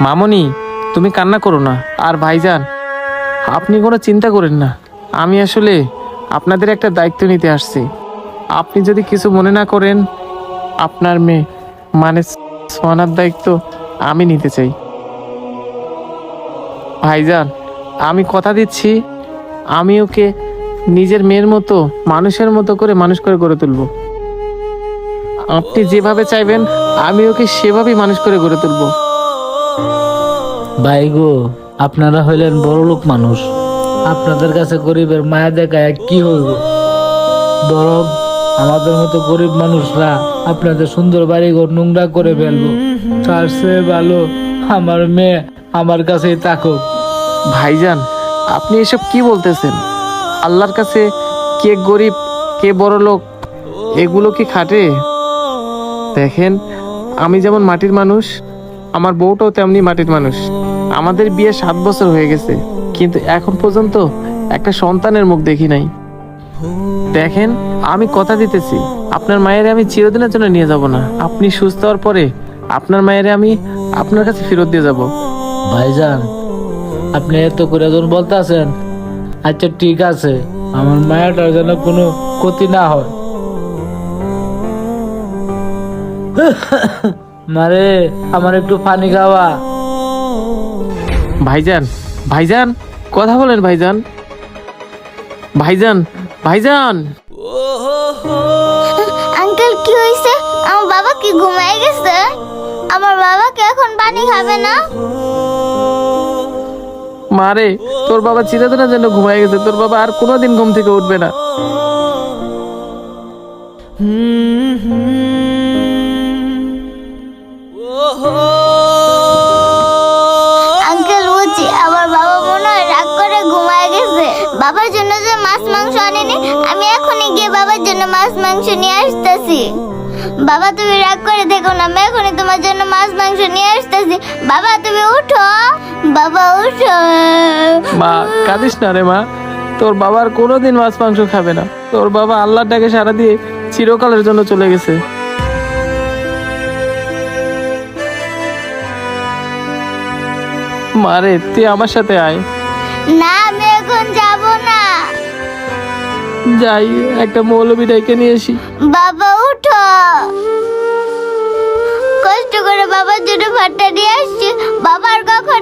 মামনি, তুমি কান্না করো না। আর ভাইজান, আপনি কোনো চিন্তা করেন না। আমি আসলে আপনাদের একটা দায়িত্ব নিতে আসছি। আপনি যদি কিছু মনে না করেন, আপনার মেয়ে মানে সোনার দায়িত্ব আমি নিতে চাই। ভাইজান, আমি কথা দিচ্ছি, আমি ওকে নিজের মেয়ের মতো, মানুষের মতো করে মানুষ করে গড়ে তুলব। আপনি যেভাবে চাইবেন আমি ওকে সেভাবেই মানুষ করে গড়ে তুলব। ভাই গো, আপনারা হইলেন বড়লোক মানুষ, আপনাদের কাছে গরিবের মায়া দেখায় কি হইব? বরং আমাদের মতো গরিব মানুষরা আপনাদের সুন্দর বাড়িঘর নোংরা করে ফেলবো। তার চেয়ে ভালো আমার মেয়ে আমার কাছেই থাকুক। ভাইজান, আপনি এসব কি বলতেছেন? আল্লাহর কাছে কে গরিব কে বড় লোক এগুলো কি খাটে? দেখেন, আমি যেমন মাটির মানুষ, আমার বউটাও তেমনি মাটির মানুষ। আমাদের বিয়ে 7 বছর হয়ে গেছে, কিন্তু এখন পর্যন্ত একটা সন্তানের মুখ দেখি নাই। দেখেন, আমি কথা দিতেছি, আপনার মায়ের আমি চিরদিনের জন্য নিয়ে যাব না। আপনি সুস্থ হওয়ার পরে আপনার মায়ের আমি আপনার কাছে ফেরত দিয়ে যাব। ভাইজান, আপনি এত করে যখন বলতেছেন, আচ্ছা ঠিক আছে, আমার মায়াটার যেন কোনো ক্ষতি না হয়। মারে, আমার একটু পানি খাওয়া। ভাইজান, ভাইজান, কথা বলেন ভাইজান। ভাইজান, ভাইজান। আঙ্কেল কি হয়েছে? আমার বাবা কি ঘুমায় গেছে? আমার বাবা কি এখন পানি খাবে না? মারে, তোর বাবা চিরদিনের জন্য ঘুমায় গেছে। তোর বাবা আর কোনোদিন ঘুম থেকে উঠবে না। আঙ্কেল বুঝি আমার বাবা মনে হয় রাগ করে ঘুমায় গেছে। বাবার জন্য যে মাছ মাংস আনিনি, আমি এখনই গিয়ে বাবার জন্য মাছ মাংস নিয়ে আসতেছি। বাবা তুমি রাগ করে দেখো না, আমি এখনই তোমার জন্য মাছ মাংস নিয়ে আসতেছি। বাবা তুমি উঠো, বাবা উঠো। মা, কাঁদিস না রে মা। তোর বাবা আর কোনোদিন মাছ মাংস খাবে না। তোর বাবা আল্লাহর ডাকে সাড়া দিয়ে চিরকালের জন্য চলে গেছে। মারে, তুই আমার সাথে আয়। না, আমি এখন যাব না। যাই, একটা মৌলবি ডেকে নিয়ে আসি। বাবা উঠো, কষ্ট করে বাবার জন্য ভাতটা নিয়ে আসছি। বাবার কখন